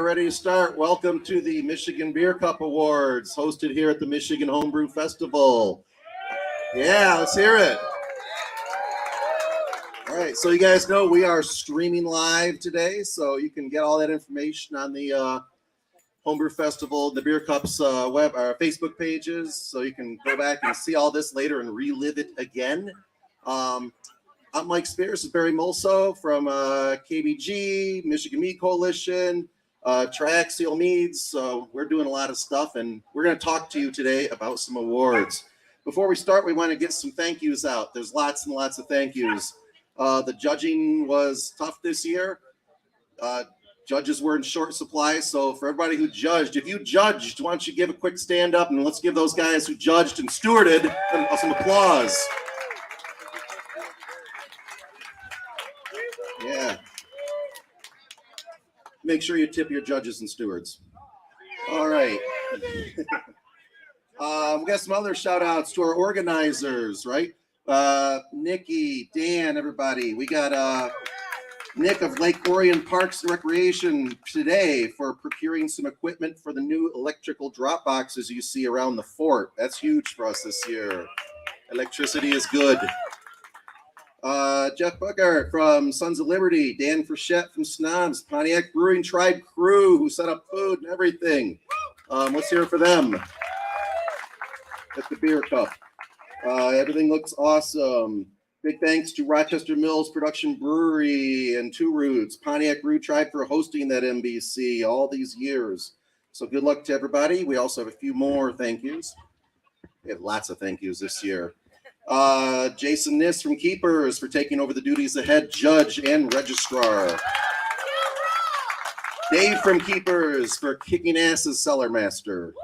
ready to start. Welcome to the Michigan Beer Cup Awards, hosted here at the Michigan Homebrew Festival. Yeah, let's hear it. All right, so you guys know we are streaming live today, so you can get all that information on the Homebrew Festival, the Beer Cups Facebook pages, so you can go back and see all this later and relive it again. I'm Mike Spears. This is Barry Mulso from KBG, Michigan Mead Coalition, Triaxial Meads. So we're doing a lot of stuff, and we're going to talk to you today about some awards. Before we start, we want to get some thank yous out. There's lots and lots of thank yous. The judging was tough this year. Judges were in short supply, so for everybody who judged, if you judged, why don't you give a quick stand up, and let's give those guys who judged and stewarded some applause. Yeah. Make sure you tip your judges and stewards. All right. We got some other shout outs to our organizers, right? Nikki, Dan, everybody. We got Nick of Lake Orion Parks and Recreation today for procuring some equipment for the new electrical drop boxes you see around the fort. That's huge for us this year. Electricity is good. Jeff Bugart from Sons of Liberty, Dan Frechette from Snobs, Pontiac Brewing Tribe crew who set up food and everything. Let's hear it for them at the Beer Cup. Everything looks awesome. Big thanks to Rochester Mills Production Brewery and Two Roots, Pontiac Brew Tribe for hosting that MBC all these years. So good luck to everybody. We also have a few more thank yous. We have lots of thank yous this year. Jason Niss from Keepers for taking over the duties of head judge and registrar. Dave from Keepers for kicking ass as cellar master.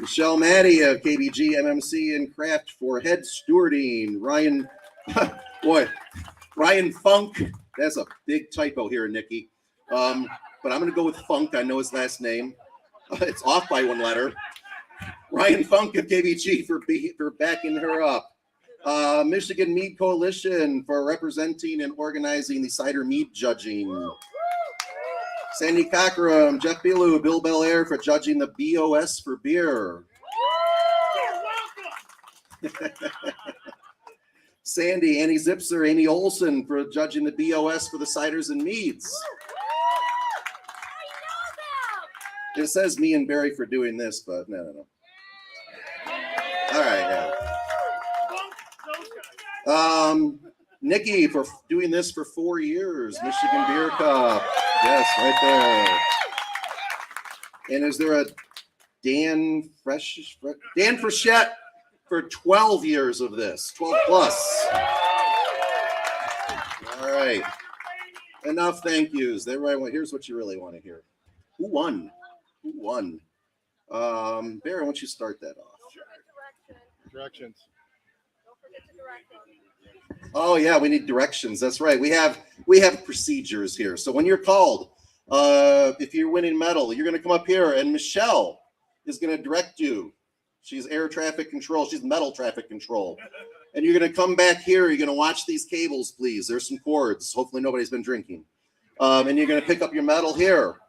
Michelle Maddie of KBG, MMC, and Craft for head stewarding. Ryan Funk. That's a big typo here, Nikki. But I'm going to go with Funk. I know his last name. It's off by one letter. Ryan Funk of KBG for backing her up. Michigan Mead Coalition for representing and organizing the cider mead judging. Sandy Cockram, Jeff Bilou, Bill Belair for judging the BOS for beer. Sandy, Annie Zipser, Amy Olson for judging the BOS for the ciders and meads. It says me and Barry for doing this, but no. All right, yeah. Nikki for doing this for 4 years, Michigan Beer Cup. Yes, right there. And is there a Dan Frechette for 12 years of this, 12 plus. All right. Enough thank yous. Everybody, here's what you really want to hear. Who won? Barry, why don't you start that off? Directions. Don't forget the directions. Oh yeah, we need directions. That's right. We have procedures here. So when you're called, if you're winning medal, you're going to come up here, and Michelle is going to direct you. She's air traffic control. She's metal traffic control, and you're going to come back here. You're going to watch these cables, please. There's some cords. Hopefully nobody's been drinking, and you're going to pick up your medal here.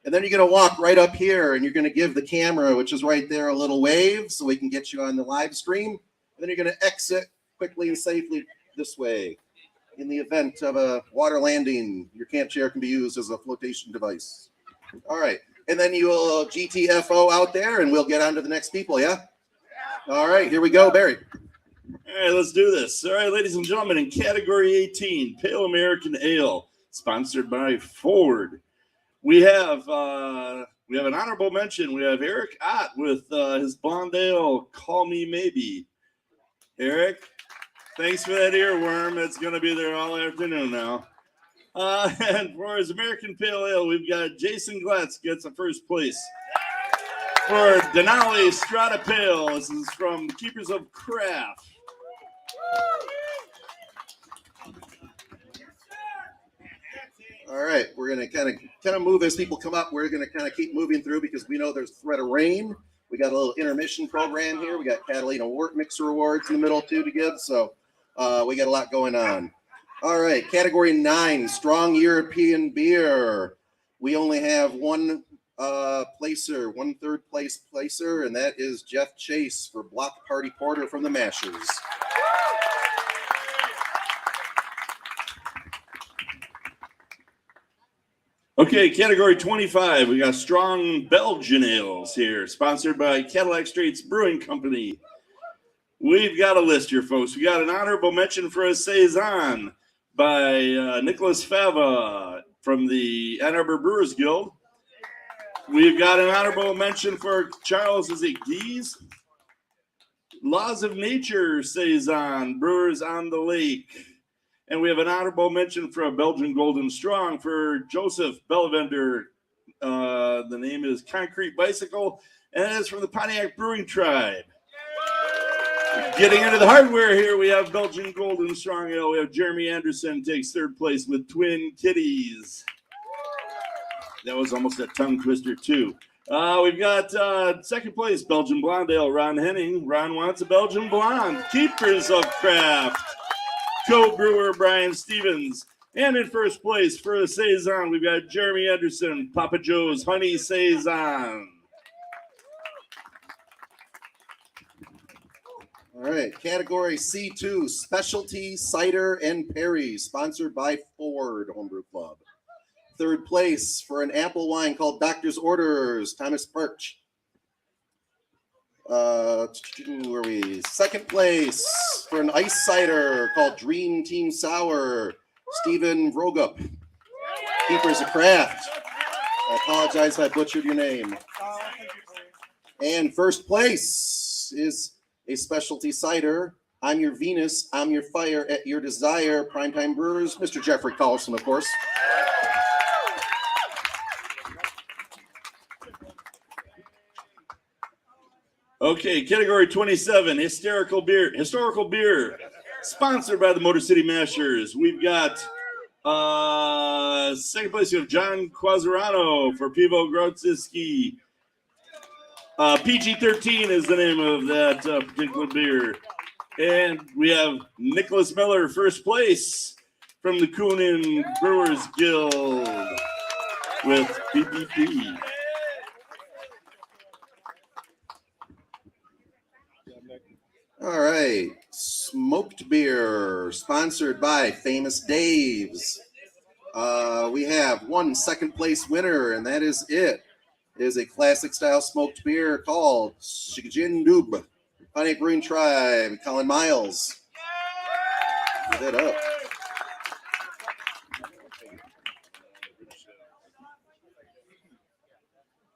And then you're going to walk right up here, and you're going to give the camera, which is right there, a little wave so we can get you on the live stream. And then you're going to exit quickly and safely this way. In the event of a water landing, your camp chair can be used as a flotation device. All right. And then you will GTFO out there, and we'll get on to the next people, yeah? All right. Here we go, Barry. All right, let's do this. All right, ladies and gentlemen, in Category 18, Pale American Ale, sponsored by Ford. We have an honorable mention. We have Eric Ott with his blonde ale, Call Me Maybe. Eric, thanks for that earworm. It's going to be there all afternoon now. And for his American Pale Ale, we've got Jason Glatz gets a first place. For Denali Strata Pale, this is from Keepers of Craft. All right, we're going to kind of move as people come up. We're going to kind of keep moving through because we know there's threat of rain. We got a little intermission program here. We got Catalina Mixer Awards in the middle too to give. So we got a lot going on. All right, Category 9, Strong European Beer. we only have one placer, one third place placer, and that is Jeff Chase for Block Party Porter from the Mashers. Okay, category 25. We got strong Belgian ales here, sponsored by Cadillac Straits Brewing Company. We've got a list here, folks. We got an honorable mention for a Saison by Nicholas Fava from the Ann Arbor Brewers Guild. We've got an honorable mention for Charles, is it Gies? Laws of Nature Saison, Brewers on the Lake. And we have an honorable mention for a Belgian Golden Strong for Joseph Bellevender. The name is Concrete Bicycle, and it is from the Pontiac Brewing Tribe. Getting into the hardware here, we have Belgian Golden Strong Ale. We have Jeremy Anderson takes third place with Twin Kitties. That was almost a tongue twister, too. We've got second place, Belgian Blonde Ale, Ron Henning. Ron wants a Belgian Blonde. Keepers of Craft, co-brewer Brian Stevens. And in first place for a Saison, we've got Jeremy Anderson, Papa Joe's Honey Saison. All right, category C2, Specialty Cider and Perry, sponsored by Ford Homebrew Club. Third place for an apple wine called Doctor's Orders, Thomas Perch. Where are we? Second place for an ice cider called Dream Team Sour, Stephen Vrogup. Keepers of Craft. I apologize if I butchered your name. And first place is a specialty cider. I'm your Venus, I'm your fire at your desire. Primetime Brewers, Mr. Jeffrey Carlson, of course. Okay, category 27, historical beer, sponsored by the Motor City Mashers. We've got second place, you have John Quazarano for Pivo Grodziski. PG-13 is the name of that particular beer. And we have Nicholas Miller, first place from the Coonan Brewers Guild with BBP. All right, smoked beer, sponsored by Famous Dave's. We have one second place winner, and that is it. It is a classic style smoked beer called Shigin Dub, Pontiac Brewing Tribe, Colin Miles. Give that up.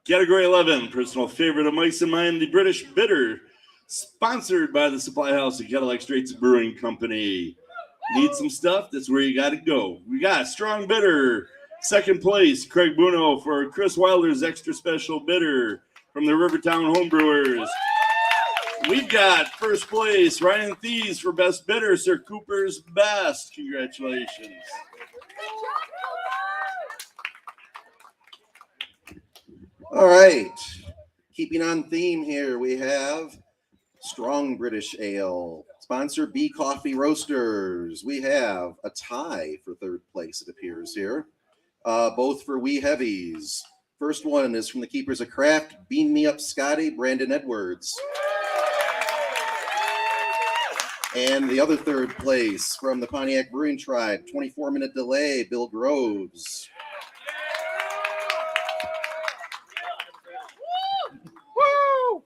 Category 11, personal favorite of Mike's and mine, the British Bitter, sponsored by the Supply House at Cadillac Straits Brewing Company. Need some stuff? That's where you got to go. We got Strong Bitter. Second place, Craig Buno for Chris Wilder's Extra Special Bitter from the Rivertown Homebrewers. We've got first place, Ryan Thies for Best Bitter, Sir Cooper's Best. Congratulations. All right, keeping on theme here, we have Strong British Ale, sponsor Bee Coffee Roasters. We have a tie for third place, it appears here, both for Wee Heavies. First one is from the Keepers of Craft, Beam Me Up Scotty, Brandon Edwards. And the other third place from the Pontiac Brewing Tribe, 24-minute delay, Bill Groves. Woo!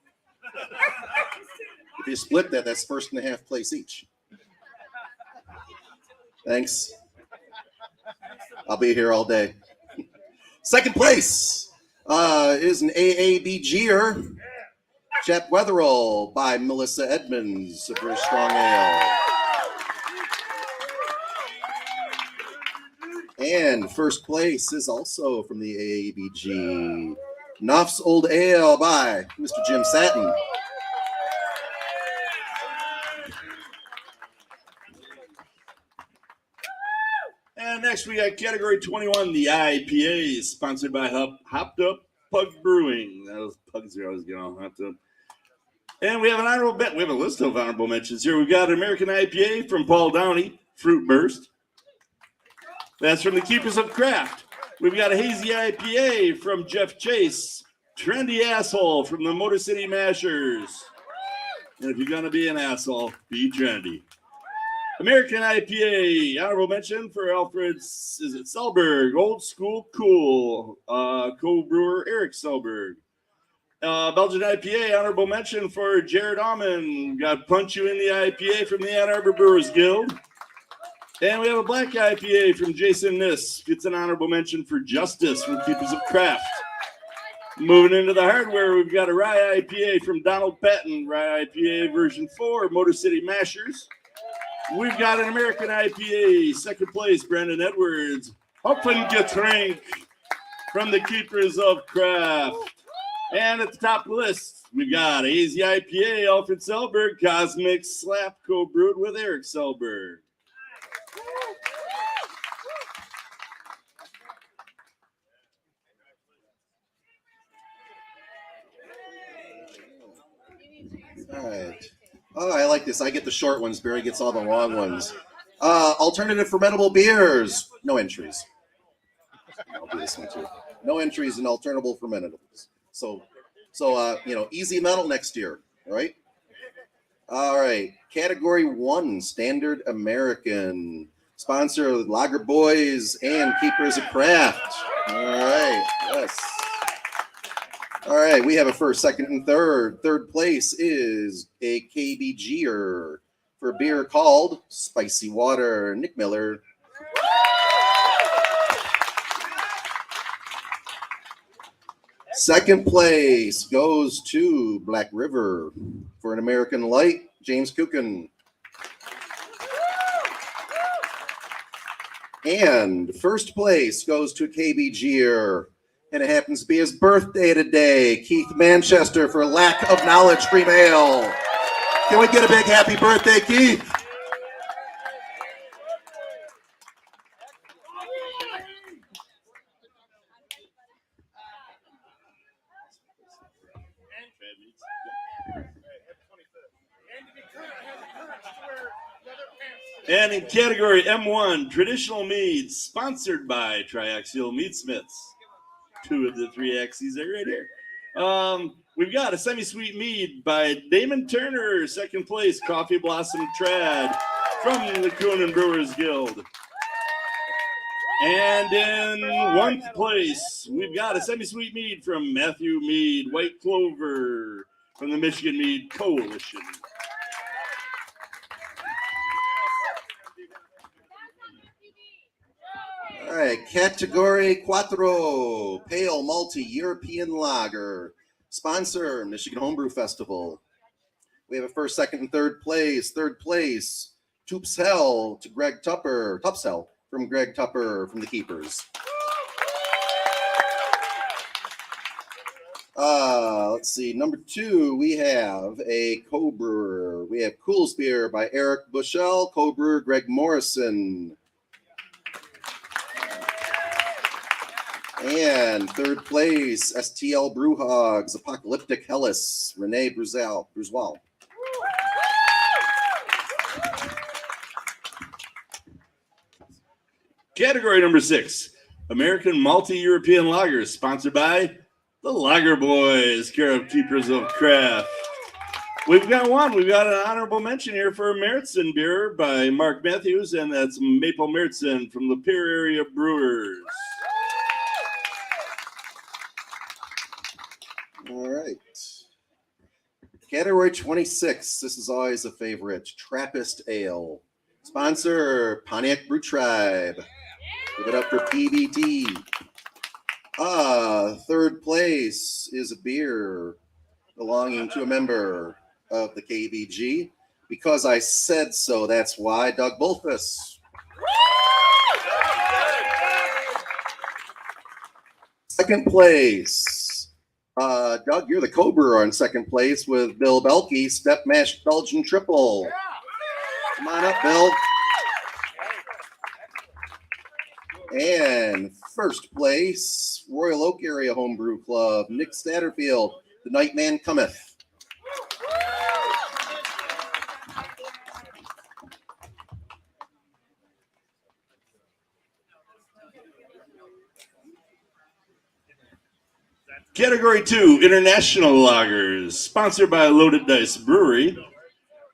If you split that, that's first and a half place each. Thanks. I'll be here all day. Second place is an AABGer, Chap Weatherall by Melissa Edmonds, a British Strong Ale. And first place is also from the AABG, Knopf's Old Ale by Mr. Jim Satin. And next we got category 21, the IPA, sponsored by Hopped Up Pug Brewing. Those pugs are always getting all hopped up. And we have an honorable bet. We have a list of honorable mentions here. We've got an American IPA from Paul Downey, Fruit Burst. That's from the Keepers of Craft. We've got a hazy IPA from Jeff Chase. Trendy Asshole from the Motor City Mashers. And if you're going to be an asshole, be trendy. American IPA, honorable mention for Alfred, is it Selberg? Old School Cool, co-brewer Eric Selberg. Belgian IPA, honorable mention for Jared Alman. Got Punch You in the IPA from the Ann Arbor Brewers Guild. And we have a black IPA from Jason Niss. Gets an honorable mention for Justice from Keepers of Craft. Moving into the hardware, we've got a rye IPA from Donald Patton, rye IPA version 4, Motor City Mashers. We've got an American IPA, second place, Brandon Edwards, Hopfengetränk from the Keepers of Craft. And at the top of the list, we've got a hazy IPA, Alfred Selberg, Cosmic Slap, co-brewed with Eric Selberg. All right. Oh, I like this. I get the short ones. Barry gets all the long ones. Alternative fermentable beers. No entries. I'll do this one too. No entries in alternable fermentables. So, easy metal next year. All right. All right. Category 1, Standard American. Sponsor Lager Boys and Keepers of Craft. All right. Yes. All right, we have a first, second, and third. Third place is a KBGer for a beer called Spicy Water. Nick Miller. Second place goes to Black River for an American Light, James Kukin. And first place goes to KBGer. And it happens to be his birthday today. Keith Manchester for Lack of Knowledge Cream Ale. Can we get a big happy birthday, Keith? And in category M1, Traditional Meads, sponsored by Triaxial Meadsmiths. 2 of the 3 axes are right here. We've got a semi-sweet mead by Damon Turner, second place, Coffee Blossom Trad from the Coonan Brewers Guild. And in 1st place, we've got a semi-sweet mead from Matthew Mead, White Clover from the Michigan Mead Coalition. All right, Category 4, Pale Malty European Lager. Sponsor, Michigan Homebrew Festival. We have a first, second, and third place. Third place, Tupsel to Greg Tupper. Tupsel from Greg Tupper from the Keepers. Let's see. Number 2, we have a co-brewer. We have Cool's Beer by Eric Bushell, co-brewer Greg Morrison. And third place, STL Brewhogs, Apocalyptic Hellas, Rene Bruzois. Category number 6, American Malty European Lagers, sponsored by the Lager Boys, care of Keepers of Craft. We've got an honorable mention here for Meritzen beer by Mark Matthews, and that's Maple Meritzen from the Pier Area Brewers. All right. Category 26. This is always a favorite. Trappist Ale. Sponsor, Pontiac Brew Tribe. Give it up for PBT. Third place is a beer belonging to a member of the KBG. Because I said so, that's why. Doug Bulfus. Second place. Doug, you're the co-brewer on second place with Bill Belkey, Step Mash Belgian Triple. Come on up, Bill. And first place, Royal Oak Area Homebrew Club, Nick Satterfield, The Nightman Cometh. Category 2, International Lagers, sponsored by Loaded Dice Brewery.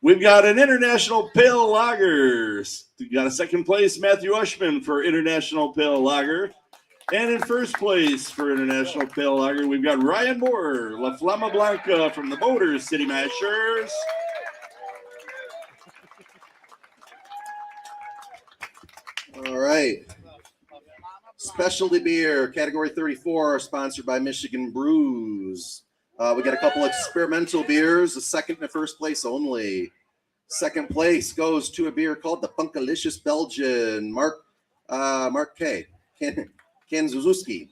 We've got an International Pale Lager. We got a second place, Matthew Ushman for International Pale Lager. And in first place for International Pale Lager, we've got Ryan Moore, La Flama Blanca from the Motor City Mashers. All right. Specialty beer, category 34, sponsored by Michigan Brews. We got a couple experimental beers, a second and a first place only. Second place goes to a beer called the Funkalicious Belgian, Mark K. Ken Zuzuski.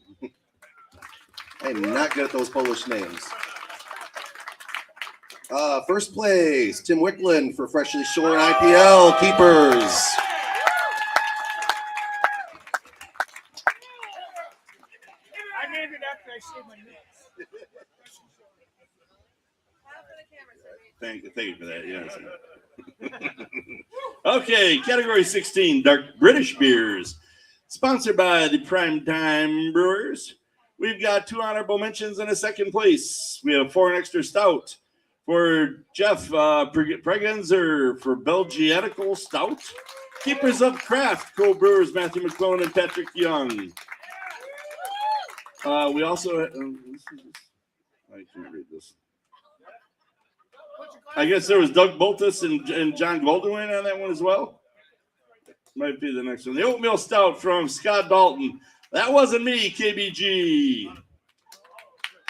I'm not good at those Polish names. First place, Tim Wickland for Freshly Shorn IPL Keepers. I named it after I shaved my nails. Thank you for that. Yes. Okay, category 16, dark British beers, sponsored by the Primetime Brewers. We've got 2 honorable mentions and a second place. We have 4 extra stout for Jeff Pregenzer for Belgianical Stout. Keepers of Craft, co-brewers Matthew McClone and Patrick Young. We also, I can't read this. I guess there was Doug Boltus and John Goldwyn on that one as well. Might be the next one. The Oatmeal Stout from Scott Dalton. That wasn't me, KBG.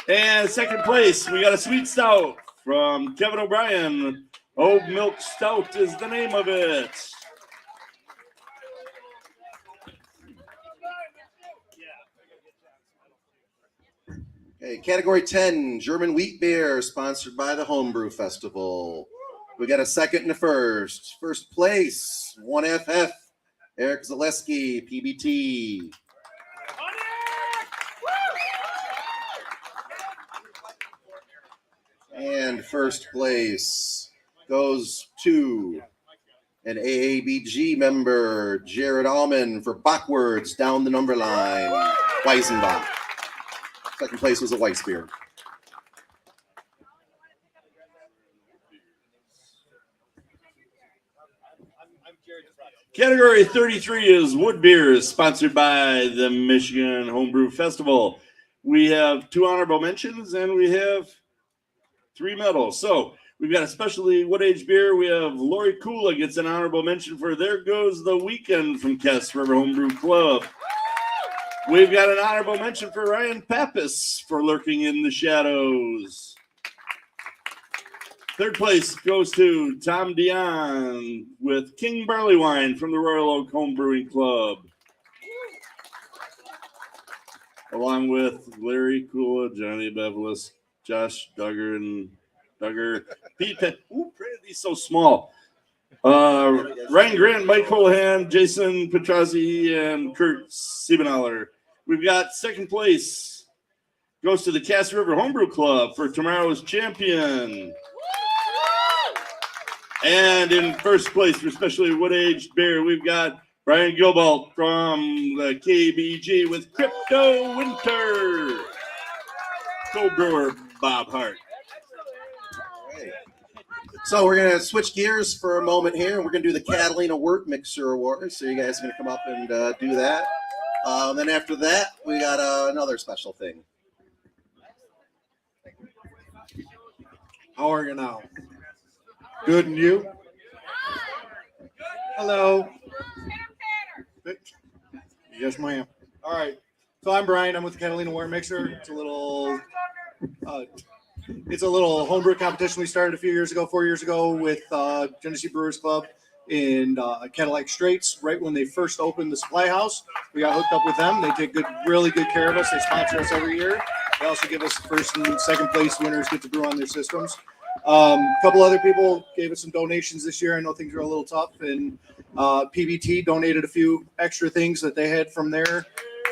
And second place, we got a Sweet Stout from Kevin O'Brien. Oat Milk Stout is the name of it. Okay, category 10, German wheat beer, sponsored by the Homebrew Festival. We got a second and a first. First place, 1FF, Eric Zaleski, PBT. And first place goes to an AABG member, Jared Allman, for Backwards Down the Number Line, Weisenbach. Second place was a Weiss beer. Category 33 is wood beers, sponsored by the Michigan Homebrew Festival. We have 2 honorable mentions and we have 3 medals. So we've got a specialty wood-aged beer. We have Lori Kula gets an honorable mention for There Goes the Weekend from Cass River Homebrew Club. We've got an honorable mention for Ryan Pappas for Lurking in the Shadows. Third place goes to Tom Dion with King Barley Wine from the Royal Oak Home Brewing Club. Along with Larry Kula, Johnny Bevelis, Josh Duggar, Pete Penn. Ooh, printed these so small. Ryan Grant, Mike Holohan, Jason Petrazzi, and Kurt Siebenaller. We've got second place goes to the Cass River Homebrew Club for tomorrow's champion. And in first place for specialty wood-aged beer, we've got Brian Gilbalt from the KBG with Crypto Winter. Co-brewer Bob Hart. So we're going to switch gears for a moment here, and we're going to do the Catalina Wort Mixer Award. So you guys are going to come up and do that. Then after that, we got another special thing. How are you now? Good, and you? Hello. Yes, ma'am. All right. So I'm Brian. I'm with the Catalina Wort Mixer. It's a little homebrew competition we started 4 years ago with Genesee Brewers Club in Cadillac Straits. Right when they first opened the supply house, we got hooked up with them. They take really good care of us. They sponsor us every year. They also give us first and second place winners get to brew on their systems. A couple other people gave us some donations this year. I know things are a little tough, and PBT donated a few extra things that they had from there.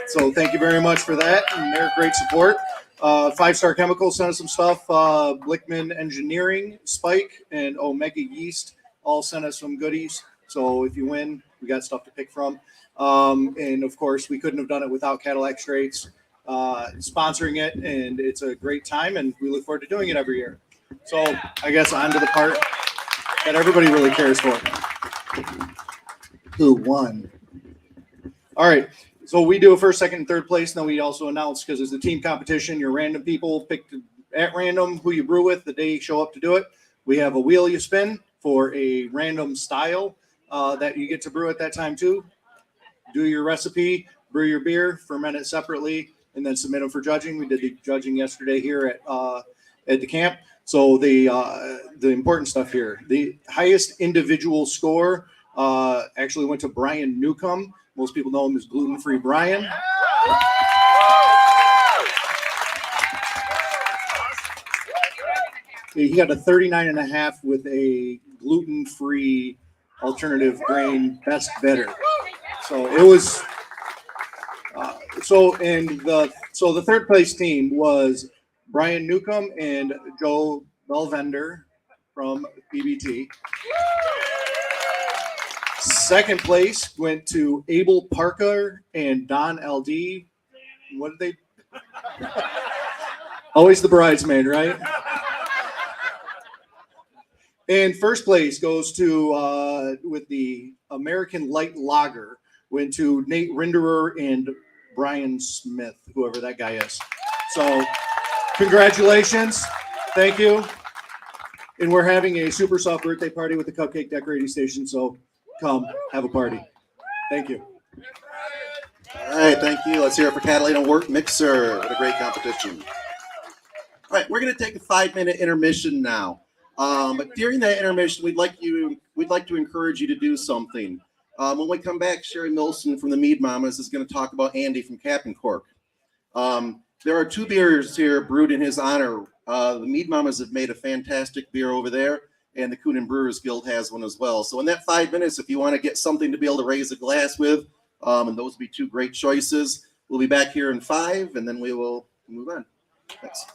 So thank you very much for that, and their great support. 5-Star Chemicals sent us some stuff. Blickman Engineering, Spike, and Omega Yeast all sent us some goodies. So if you win, we got stuff to pick from. And of course, we couldn't have done it without Cadillac Straits. sponsoring it, and it's a great time, and we look forward to doing it every year. So I guess on to the part that everybody really cares for. Who won? All right. So we do a first, second, and third place. And then we also announce, because it's a team competition, your random people picked at random who you brew with the day you show up to do it. We have a wheel you spin for a random style that you get to brew at that time too. Do your recipe, brew your beer, ferment it separately, and then submit them for judging. We did the judging yesterday here at the camp. So the important stuff here, the highest individual score actually went to Brian Newcomb. Most people know him as Gluten-Free Brian. He got a 39.5 with a gluten-free alternative grain best better. So it was the third place team was Brian Newcomb and Joe Belvender from BBT. Second place went to Abel Parker and Don LD. What did they? Always the bridesmaid, right? And first place goes to with the American Light Lager. Went to Nate Rinderer and Brian Smith, whoever that guy is. So congratulations. Thank you. And we're having a super soft birthday party with the cupcake decorating station. So come have a party. Thank you. All right, thank you. Let's hear it for Catalina Wort Mixer. What a great competition. All right, we're going to take a 5-minute intermission now. But during that intermission, we'd like to encourage you to do something. When we come back, Sherry Milson from the Mead Mamas is going to talk about Andy from Captain Cork. There are 2 beers here brewed in his honor. The Mead Mamas have made a fantastic beer over there, and the Coonan Brewers Guild has one as well. So in that 5 minutes, if you want to get something to be able to raise a glass with, and those would be 2 great choices. We'll be back here in 5, and then we will move on. Thanks.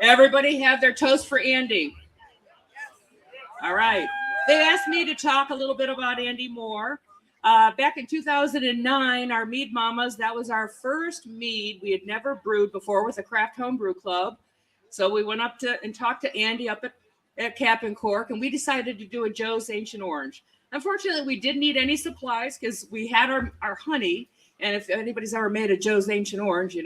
Everybody have their toast for Andy. All right. They asked me to talk a little bit about Andy more. Back in 2009, our Mead Mamas, that was our first mead. We had never brewed before with a craft homebrew club. So we went up to and talked to Andy up at Cap and Cork, and we decided to do a Joe's Ancient Orange. Unfortunately, we didn't need any supplies because we had our honey. And if anybody's ever made a Joe's Ancient Orange,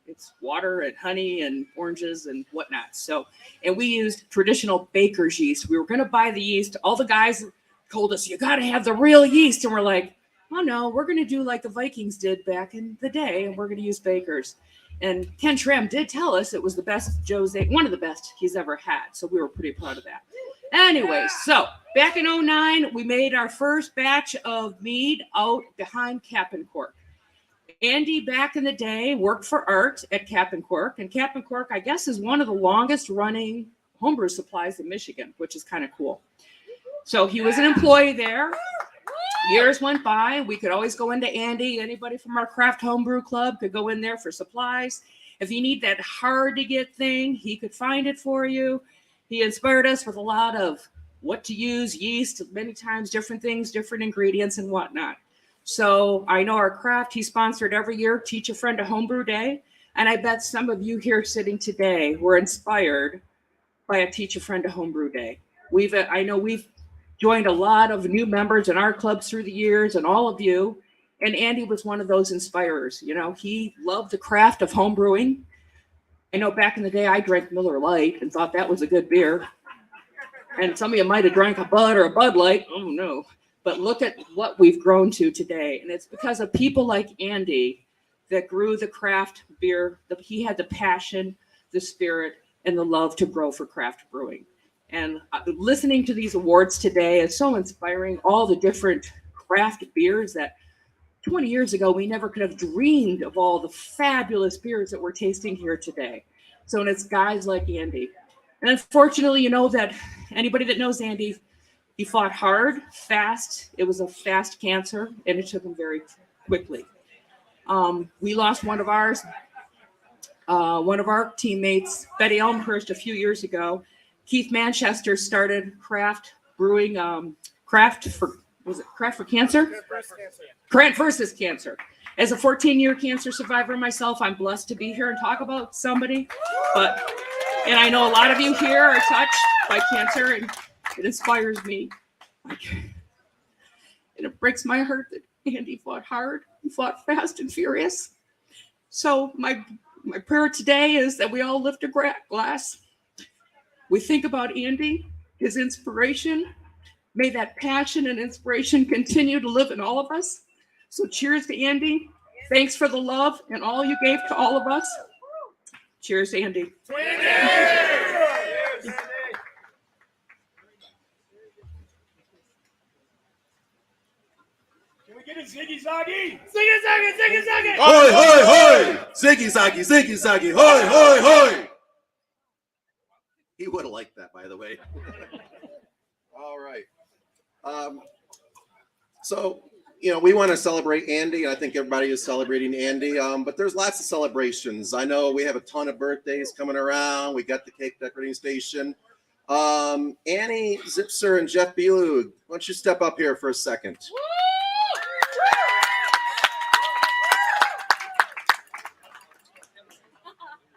it's water and honey and oranges and whatnot. So, and we used traditional baker's yeast. We were going to buy the yeast. All the guys told us, you got to have the real yeast. And we're like, oh no, we're going to do like the Vikings did back in the day. And we're going to use baker's. And Ken Tram did tell us it was the best one of the best he's ever had. So we were pretty proud of that. Anyway, so back in 2009, we made our first batch of mead out behind Cap and Cork. Andy, back in the day, worked for Art at Cap and Cork. And Cap and Cork, I guess, is one of the longest running homebrew supplies in Michigan, which is kind of cool. So he was an employee there. Years went by. We could always go into Andy. Anybody from our craft homebrew club could go in there for supplies. If you need that hard to get thing, he could find it for you. He inspired us with a lot of what to use, yeast, many times different things, different ingredients and whatnot. So I know our craft, he sponsored every year, Teach a Friend a Homebrew Day. And I bet some of you here sitting today were inspired by a Teach a Friend a Homebrew Day. I know we've joined a lot of new members in our clubs through the years and all of you. And Andy was one of those inspirers. He loved the craft of homebrewing. I know back in the day, I drank Miller Lite and thought that was a good beer. And some of you might have drank a Bud or a Bud Light. Oh no. But look at what we've grown to today. And it's because of people like Andy that grew the craft beer. He had the passion, the spirit, and the love to grow for craft brewing. And listening to these awards today is so inspiring. All the different craft beers that 20 years ago, we never could have dreamed of all the fabulous beers that we're tasting here today. So, and it's guys like Andy. And unfortunately, that anybody that knows Andy, he fought hard, fast. It was a fast cancer, and it took him very quickly. We lost one of our teammates, Betty Elmhurst, a few years ago. Keith Manchester started craft brewing, Craft for Cancer? Grant versus Cancer. As a 14-year cancer survivor myself, I'm blessed to be here and talk about somebody. And I know a lot of you here are touched by cancer, and it inspires me. And it breaks my heart that Andy fought hard, and fought fast and furious. So my prayer today is that we all lift a glass. We think about Andy, his inspiration. May that passion and inspiration continue to live in all of us. So cheers to Andy. Thanks for the love and all you gave to all of us. Cheers, Andy. Can we get a ziggy zaggy? Ziggy zaggy, ziggy zaggy. Hoi, hoi, hoi! Ziggy zaggy, hoi, hoi, hoi! He would have liked that, by the way. All right. So, we want to celebrate Andy. I think everybody is celebrating Andy, but there's lots of celebrations. I know we have a ton of birthdays coming around. We got the cake decorating station. Annie Zipser and Jeff Belug, why don't you step up here for a second?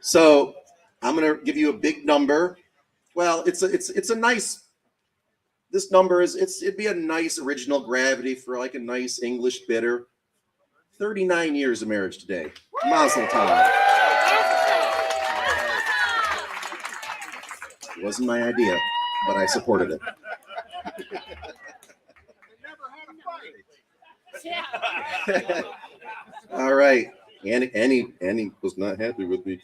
So I'm going to give you a big number. Well, it's a nice. This number it'd be a nice original gravity for like a nice English bitter. 39 years of marriage today. Mazel tov. It wasn't my idea, but I supported it. All right. Annie was not happy with me.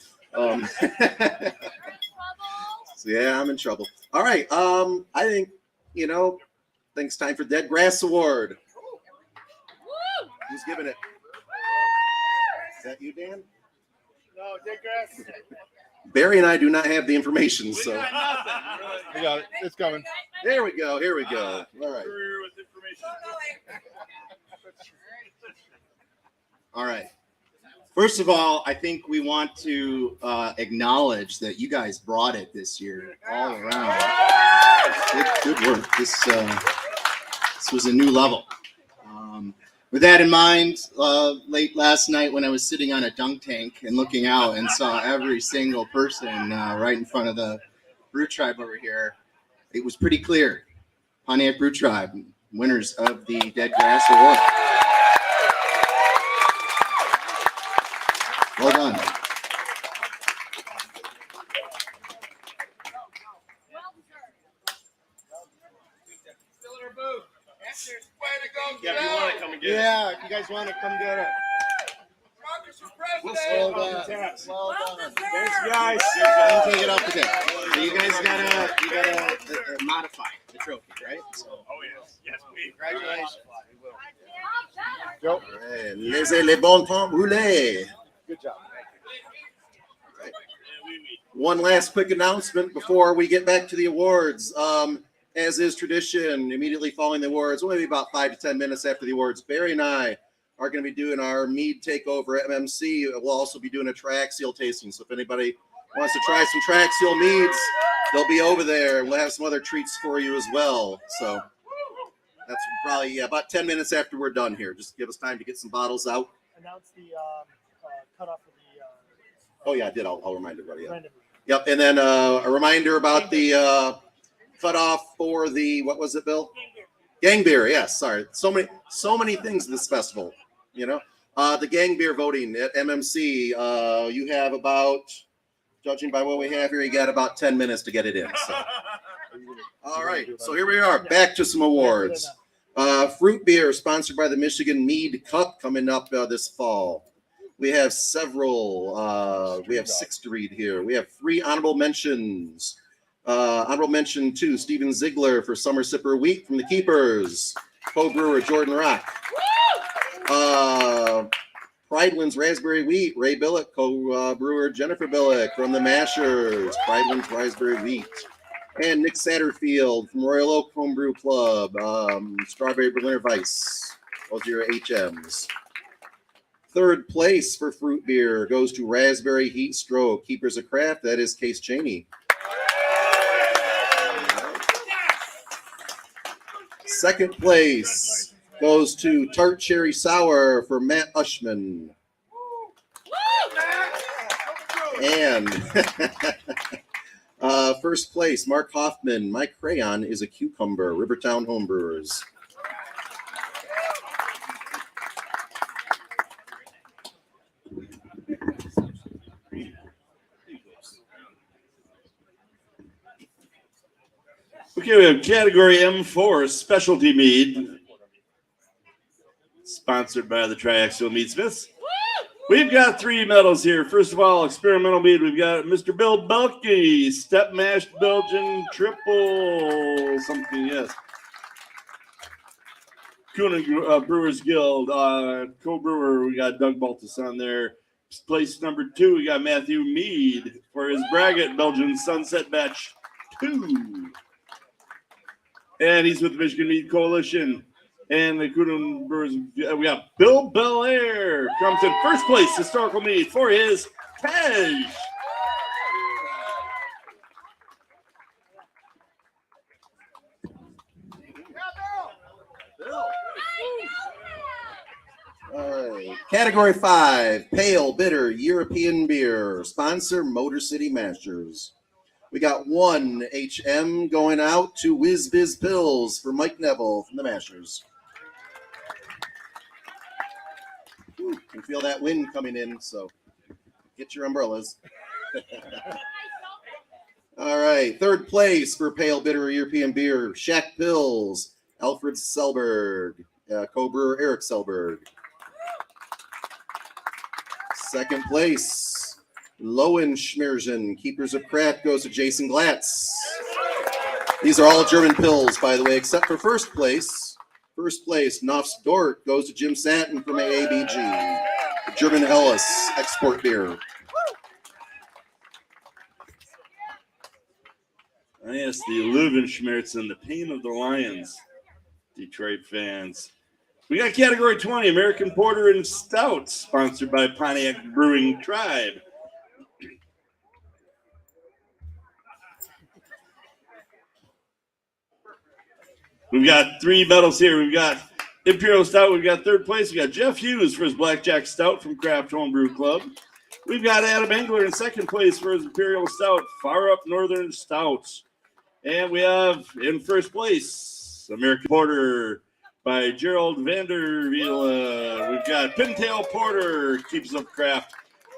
So yeah, I'm in trouble. All right. I think, I think it's time for Dead Grass Award. Who's giving it? Is that you, Dan? No, Dead Grass. Barry and I do not have the information, so. We got it. It's coming. Here we go. All right. All right. First of all, I think we want to acknowledge that you guys brought it this year all around. Good work. This was a new level. With that in mind, late last night when I was sitting on a dunk tank and looking out and saw every single person right in front of the Brew Tribe over here, it was pretty clear. Pontiac Brew Tribe, winners of the Dead Grass Award. Well done. Yeah, if you want to come and get it. Yeah, if you guys want to come get it. Well done. Well done. Thanks, guys. I'll take it up with it. So you guys gotta modify the trophy, right? So, Oh, yes. Yes, we. congratulations. Joe, Hey, laissez les bon temps rouler. good job. One last quick announcement before we get back to the awards. As is tradition, immediately following the awards, maybe about 5 to 10 minutes after the awards, Barry and I are going to be doing our mead takeover at MMC. We'll also be doing a track seal tasting. So if anybody wants to try some track seal meads, they'll be over there. We'll have some other treats for you as well. So that's probably about 10 minutes after we're done here. Just give us time to get some bottles out. Announce the cutoff for the. Oh yeah, I did. I'll remind everybody. Yeah. Random. Yep. And then a reminder about the cutoff for the, what was it, Bill? Gang beer. Yes. Sorry. So many things this festival, you know. The gang beer voting at MMC. You have about, judging by what we have here, you got about 10 minutes to get it in. So. All right. So here we are. Back to some awards. Fruit beer sponsored by the Michigan Mead Cup coming up this fall. We have several. We have 6 to read here. We have 3 honorable mentions. Honorable mention to Steven Ziegler for Summer Sipper Wheat from the Keepers. Co-brewer Jordan Rock. Prideland's Raspberry Wheat, Ray Billick. Co-brewer Jennifer Billick from the Mashers. Prideland's Raspberry Wheat. And Nick Satterfield from Royal Oak Homebrew Club. Strawberry Berliner Weiss. Those are your HMs. Third place for fruit beer goes to Raspberry Heat Stroke. Keepers of Craft, that is Case Cheney. Second place goes to Tart Cherry Sour for Matt Ushman. And first place, Mark Hoffman. My crayon is a cucumber. Rivertown Homebrewers. Okay, we have category M4, specialty mead, sponsored by the Triaxial Meadsmiths. We've got 3 medals here. First of all, experimental mead. We've got Mr. Bill Belke, step mashed Belgian triple something, yes. Coonan Brewers Guild, co-brewer. We got Doug Baltus on there. Place number 2, we got Matthew Mead for his Braggot Belgian Sunset Batch 2. And he's with the Michigan Mead Coalition. And the Coonan Brewers, we got Bill Belair comes in first place, historical mead for his Tej. All right. Category 5, pale, bitter, European beer. Sponsor, Motor City Masters. We got 1 HM going out to Whiz Biz Pills for Mike Neville from the Mashers. Ooh, can feel that wind coming in, so get your umbrellas. All right, third place for pale, bitter, European beer, Shack Pills, Alfred Selberg, co-brewer Eric Selberg. Second place, Lohenschmirzen, Keepers of Craft, goes to Jason Glatz. These are all German pills, by the way, except for first place. First place, Nofs Dort, goes to Jim Satin from AABG. The German Helles export beer. I asked the Lohenschmirzen, the pain of the Lions, Detroit fans. We got category 20, American Porter and Stout, sponsored by Pontiac Brewing Tribe. We've got 3 medals here. We've got Imperial Stout. We've got 3rd place. We got Jeff Hughes for his Blackjack Stout from Craft Homebrew Club. We've got Adam Engler in 2nd place for his Imperial Stout, Far Up Northern Stouts. And we have in 1st place, American Porter by Gerald Vanderville. We've got Pintail Porter, Keeps Up Craft,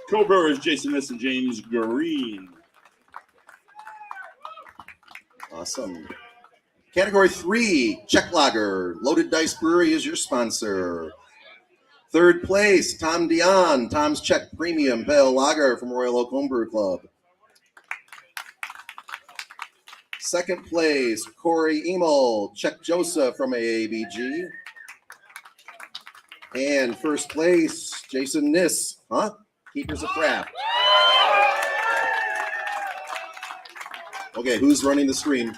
co-brewers Jason Niss and James Green. Awesome. Category 3, Czech Lager. Loaded Dice Brewery is your sponsor. 3rd place, Tom Dion, Tom's Czech Premium Pale Lager from Royal Oak Homebrew Club. 2nd place, Corey Emil, Czech Joseph from AABG. And 1st place, Jason Niss, Keepers of Craft. Okay, who's running the stream?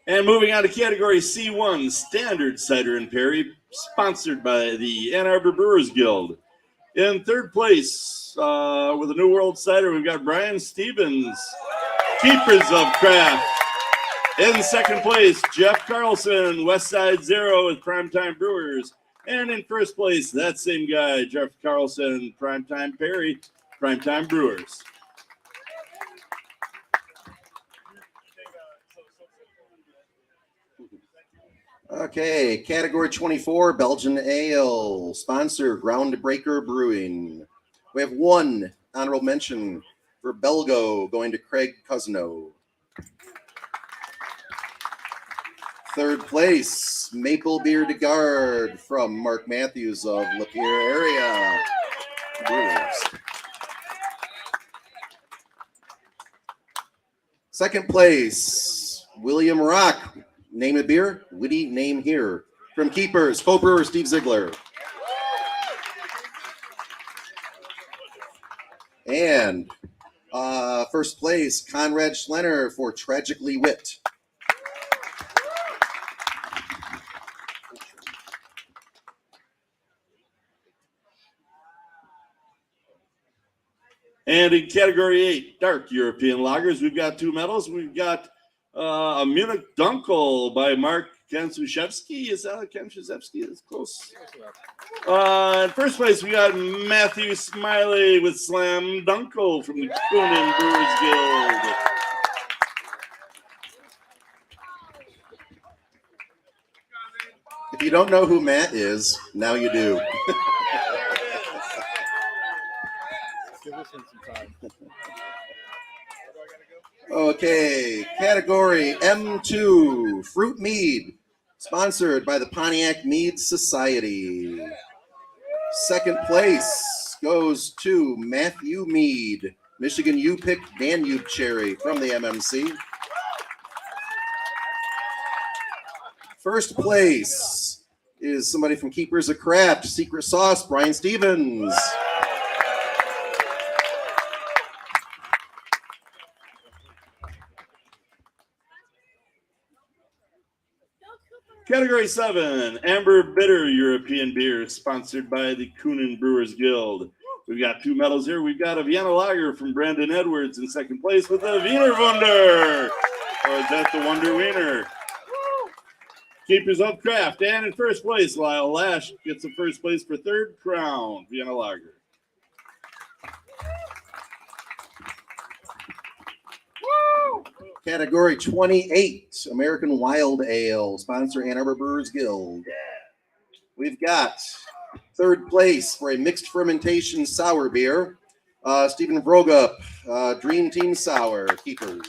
And moving on to category C1, Standard Cider and Perry, sponsored by the Ann Arbor Brewers Guild. In 3rd place, with a New World Cider, we've got Brian Stevens, Keepers of Craft. In 2nd place, Jeff Carlson, Westside Zero with Primetime Brewers. And in 1st place, that same guy, Jeff Carlson, Primetime Perry, Primetime Brewers. Okay, category 24, Belgian Ale, sponsor Groundbreaker Brewing. We have 1 honorable mention for Belgo going to Craig Cousineau. 3rd place, Maple Beer de Garde from Mark Matthews of Lapeer area. Brewers. 2nd place, William Rock. Name a beer, witty name here. From Keepers, co-brewer Steve Ziegler. And 1st place, Conrad Schlenner for Tragically Wit. And in category 8, Dark European Lagers, we've got 2 medals. We've got a Munich Dunkel by Mark Kansushevsky. Is that a Kansushevsky? That's close. In 1st place, we got Matthew Smiley with Slam Dunkel from the Coonan Brewers Guild. If you don't know who Matt is, now you do. Give this one some time. Okay, category M2, Fruit Mead, sponsored by the Pontiac Mead Society. 2nd place goes to Matthew Mead, Michigan U-Pick Danube Cherry from the MMC. 1st place is somebody from Keepers of Craft, Secret Sauce, Brian Stevens. Category 7, Amber Bitter European Beer, sponsored by the Coonan Brewers Guild. We've got 2 medals here. We've got a Vienna Lager from Brandon Edwards in 2nd place with a Wiener Wunder. Or is that the Wonder Wiener? Keepers of Craft. And in 1st place, Lyle Lash gets the 1st place for 3rd Crown Vienna Lager. Category 28, American Wild Ale, sponsor Ann Arbor Brewers Guild. We've got 3rd place for a mixed fermentation sour beer, Stephen Vrogup, Dream Team Sour, Keepers.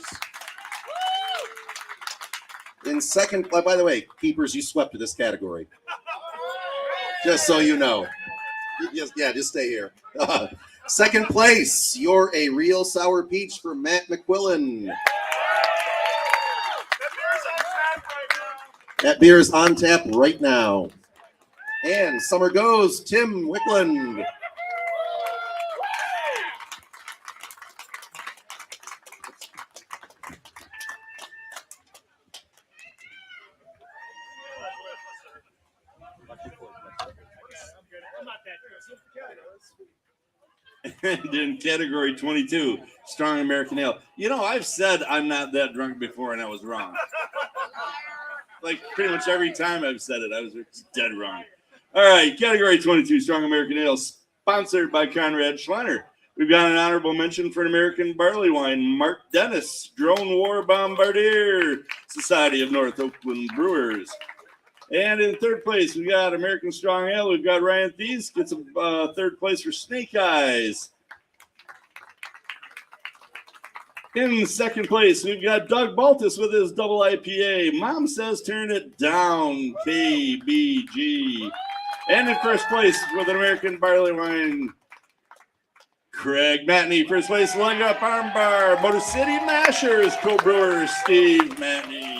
In 2nd, by the way, Keepers, you swept this category. Just so you know. Just stay here. 2nd place, You're a Real Sour Peach for Matt McQuillan. That beer is on tap right now. And summer goes Tim Wickland. And in category 22, strong American ale. You know, I've said I'm not that drunk before, and I was wrong. Like pretty much every time I've said it, I was dead wrong. All right, category 22, strong American ale, sponsored by Conrad Schleiner. We've got an honorable mention for an American barley wine, Mark Dennis, Drone War Bombardier, Society of North Oakland Brewers. And in third place, we got American Strong Ale. We've got Ryan Thies gets a third place for Snake Eyes. In second place, we've got Doug Baltus with his double IPA. Mom says turn it down, KBG. And in first place with an American barley wine, Craig Matney. First place, Leg Up Armbar, Motor City Mashers, co-brewer Steve Matney.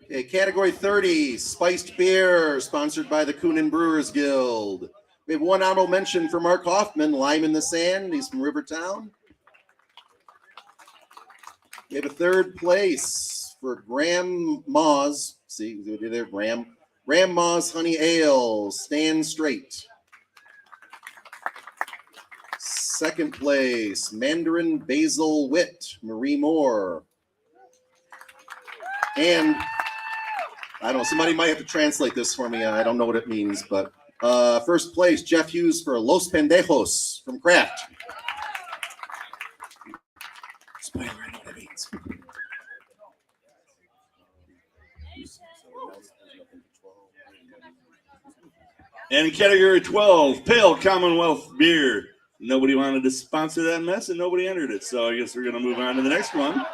Okay, category 30, spiced beer, sponsored by the Coonan Brewers Guild. We have one honorable mention for Mark Hoffman, Lime in the Sand. He's from Rivertown. We have a third place for Graham Maws. See, there, Graham Maws Honey Ale, Stand Straight. Second place, Mandarin Basil Wit, Marie Moore. And I don't know, somebody might have to translate this for me. I don't know what it means, but first place, Jeff Hughes for Los Pendejos from Kraft. Spoiler, I know what it means. And in category 12, Pale Commonwealth Beer. Nobody wanted to sponsor that mess, and nobody entered it. So I guess we're going to move on to the next one.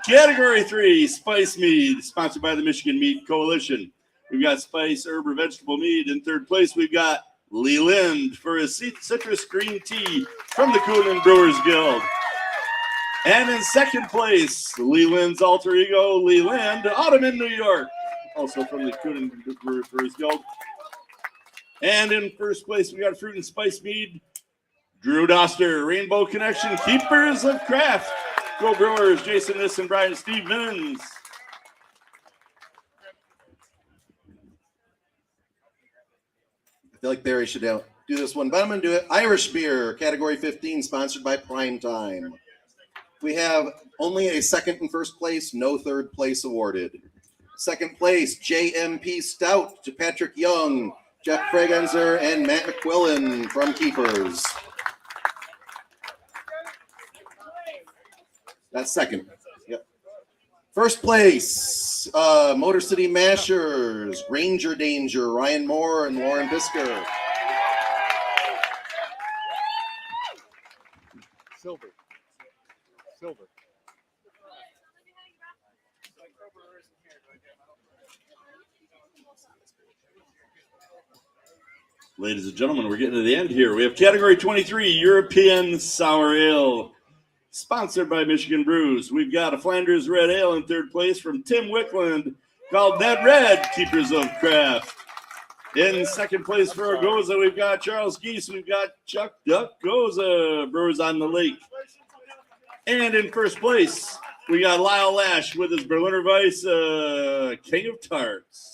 Category 3, Spice Mead, sponsored by the Michigan Meat Coalition. We've got Spice Arbor Vegetable Mead. In third place, we've got Lee Lind for his citrus green tea from the Coonan Brewers Guild. And in second place, Lee Lind's alter ego, Lee Lind, Autumn in New York, also from the Coonan Brewers Guild. And in first place, we got Fruit and Spice Mead, Drew Doster, Rainbow Connection, Keepers of Craft. Go Brewers, Jason Niss and Brian Steve Minnens. I feel like Barry should do this one, but I'm going to do it. Irish beer, category 15, sponsored by Primetime. We have only a second and first place, no third place awarded. Second place, JMP Stout to Patrick Young, Jeff Kregenzer, and Matt McQuillan from Keepers. That's second. Yep. First place, Motor City Mashers, Ranger Danger, Ryan Moore and Lauren Bisker. Silver. Ladies and gentlemen, we're getting to the end here. We have category 23, European Sour Ale, sponsored by Michigan Brews. We've got a Flanders Red Ale in third place from Tim Wickland called Ned Red, Keepers of Craft. In second place for Goza, we've got Charles Geese. We've got Chuck Duck Goza, Brewers on the Lake. And in first place, we got Lyle Lash with his Berliner Weiss King of Tarts.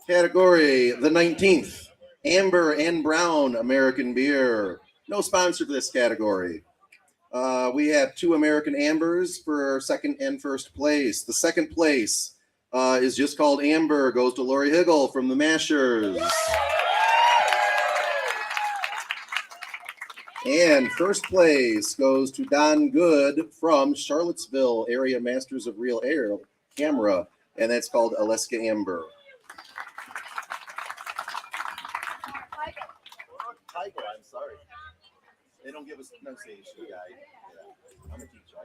Category, the 19th, Amber and Brown American Beer. No sponsor for this category. We have two American Ambers for second and first place. The second place is just called Amber, goes to Lori Higgle from the Mashers. And first place goes to Don Good from Charlottesville, Area Masters of Real Air Camera, and that's called Alaska Amber. I'm sorry. They don't give us pronunciation guide. Yeah. I'm a teacher.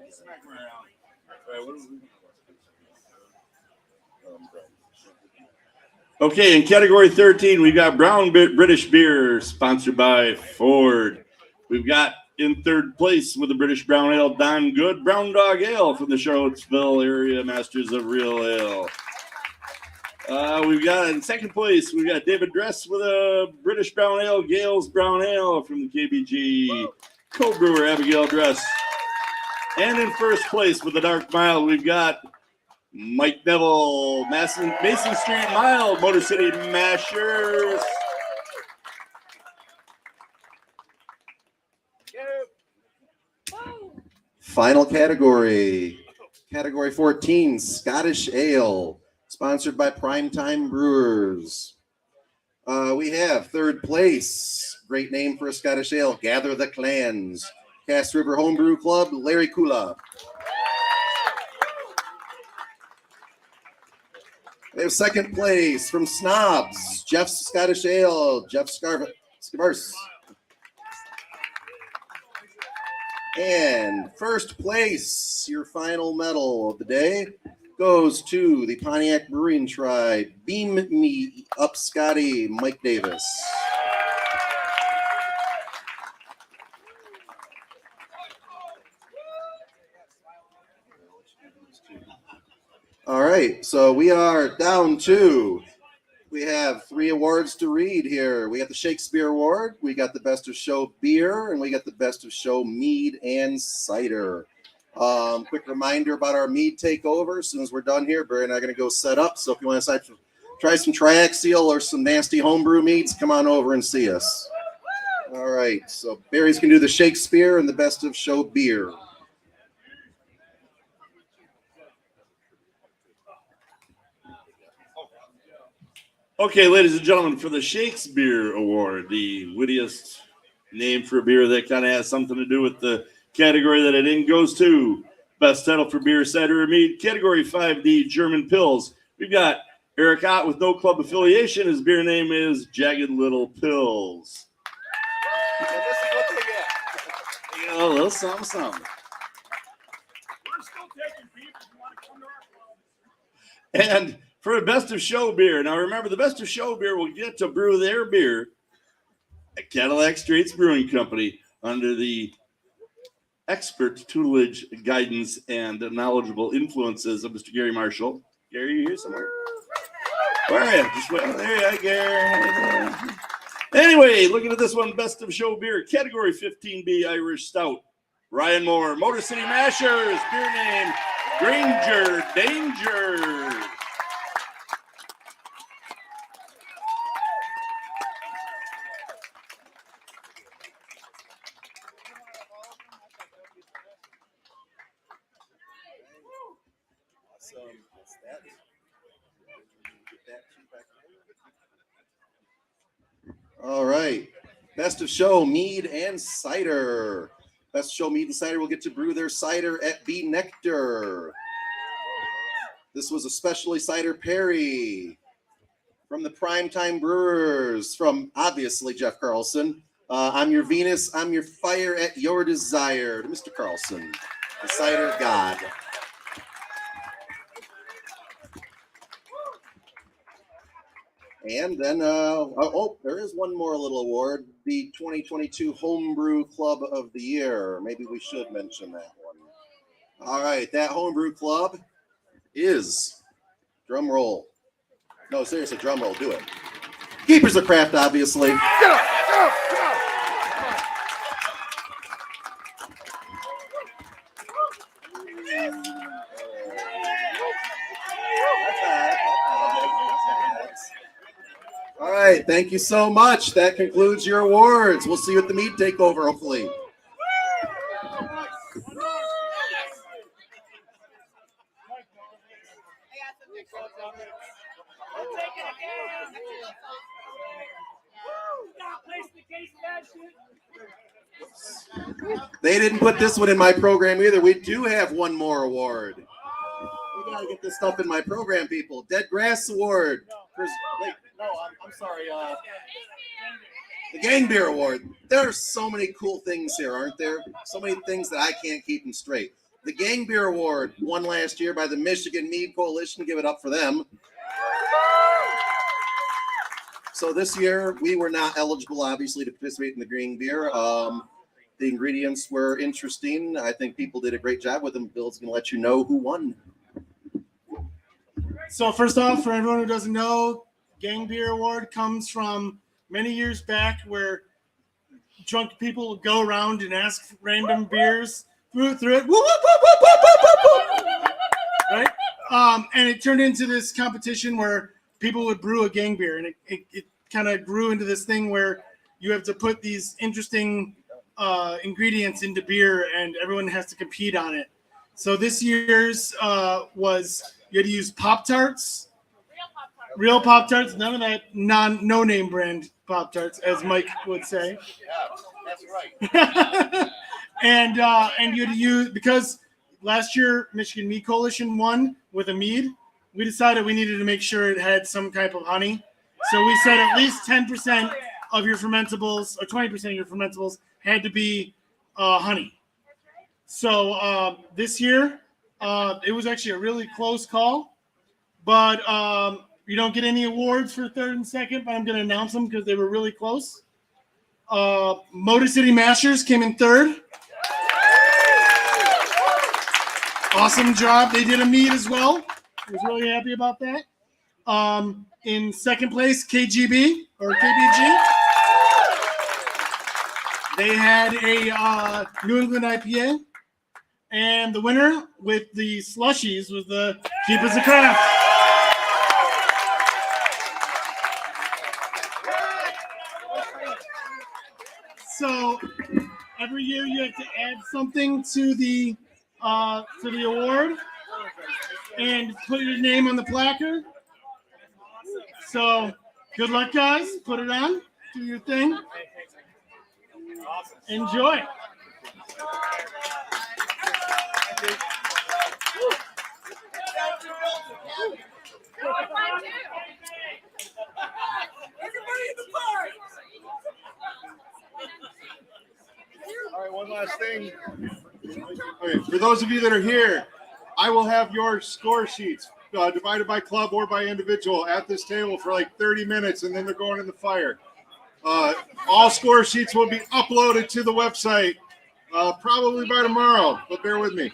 Okay, in category 13, we've got Brown British Beer, sponsored by Ford. We've got in third place with the British Brown Ale, Don Good Brown Dog Ale from the Charlottesville area Masters of Real Ale. We've got in second place, we've got David Dress with a British Brown Ale, Gales Brown Ale from the KBG co-brewer Abigail Dress. And in first place with the Dark Mile, we've got Mike Neville, Mason Street Mile, Motor City Mashers. Final category, category 14, Scottish Ale, sponsored by Primetime Brewers. We have third place, great name for a Scottish Ale, Gather the Clans, Cass River Homebrew Club, Larry Kula. We have second place from Snobs, Jeff's Scottish Ale, Jeff Scavars. And first place, your final medal of the day, goes to the Pontiac Brewing Tribe. Beam me up, Scotty, Mike Davis. All right, so we are down to, we have 3 awards to read here. We got the Shakespeare Award, we got the Best of Show Beer, and we got the Best of Show Mead and Cider. Quick reminder about our mead takeover. As soon as we're done here, Barry and I are going to go set up. So if you want to try some triaxial or some nasty homebrew meads, come on over and see us. All right, so Barry's going to do the Shakespeare and the Best of Show Beer. Okay, ladies and gentlemen, for the Shakespeare Award, the wittiest name for a beer that kind of has something to do with the category that it in, goes to Best Title for Beer, Cider, or Mead, Category 5D, German Pills. We've got Eric Ott with no club affiliation. His beer name is Jagged Little Pills. And this is what they get. You know, a little something, something. We're still taking people who want to come to our club. And for the Best of Show Beer, now remember, the Best of Show Beer will get to brew their beer at Cadillac Straits Brewing Company under the expert tutelage, guidance, and knowledgeable influences of Mr. Gary Marshall. Gary, you here somewhere? Where are you? Just wait. There you are, Gary. Anyway, looking at this one, Best of Show Beer, Category 15B Irish Stout. Ryan Moore, Motor City Mashers, beer name, Granger Danger. All right, Best of Show Mead and Cider. Best of Show Mead and Cider will get to brew their cider at B Nectar. This was especially Cider Perry from the Primetime Brewers, from obviously Jeff Carlson. I'm your Venus, I'm your fire at your desire. Mr. Carlson, the cider god. And then, there is one more little award, the 2022 Homebrew Club of the Year. Maybe we should mention that one. All right, that Homebrew Club is, drum roll. No, seriously, drum roll, do it. Keepers of Craft, obviously. Get up, get up, get up. All right, thank you so much. That concludes your awards. We'll see you at the mead takeover, hopefully. They didn't put this one in my program either. We do have one more award. We gotta get this stuff in my program, people. Dead Grass Award. I'm sorry. The Gang Beer Award. There are so many cool things here, aren't there? So many things that I can't keep them straight. The Gang Beer Award won last year by the Michigan Mead Coalition. Give it up for them. So this year we were not eligible, obviously, to participate in the green beer. The ingredients were interesting. I think people did a great job with them. Bill's going to let you know who won. So first off, for everyone who doesn't know, Gang Beer Award comes from many years back where drunk people would go around and ask random beers through it. Woo, woo, woo, woo, woo, woo, woo, woo. Right? And it turned into this competition where people would brew a gang beer, and it kind of grew into this thing where you have to put these interesting ingredients into beer, and everyone has to compete on it. So this year's was you had to use Pop-Tarts, real Pop-Tarts, none of that no-name brand Pop-Tarts, as Mike would say. That's right. and you had to use, because last year Michigan Mead Coalition won with a mead, we decided we needed to make sure it had some type of honey. So we said at least 10% of your fermentables or 20% of your fermentables had to be honey. So this year, it was actually a really close call, but you don't get any awards for third and second, but I'm going to announce them because they were really close. Motor City Mashers came in third. Awesome job. They did a mead as well. I was really happy about that. In second place, KGB or KBG. They had a New England IPA. And the winner with the slushies was the Keep Us a Craft. So every year you have to add something to the award and put your name on the placard. So good luck, guys. Put it on. Do your thing. Enjoy. All right, one last thing. Okay, for those of you that are here, I will have your score sheets divided by club or by individual at this table for like 30 minutes, and then they're going in the fire. All score sheets will be uploaded to the website probably by tomorrow, but bear with me.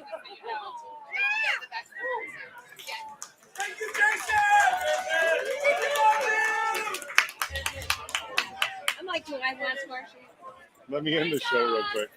I'm like, do I want score sheet? Let me end the show real quick.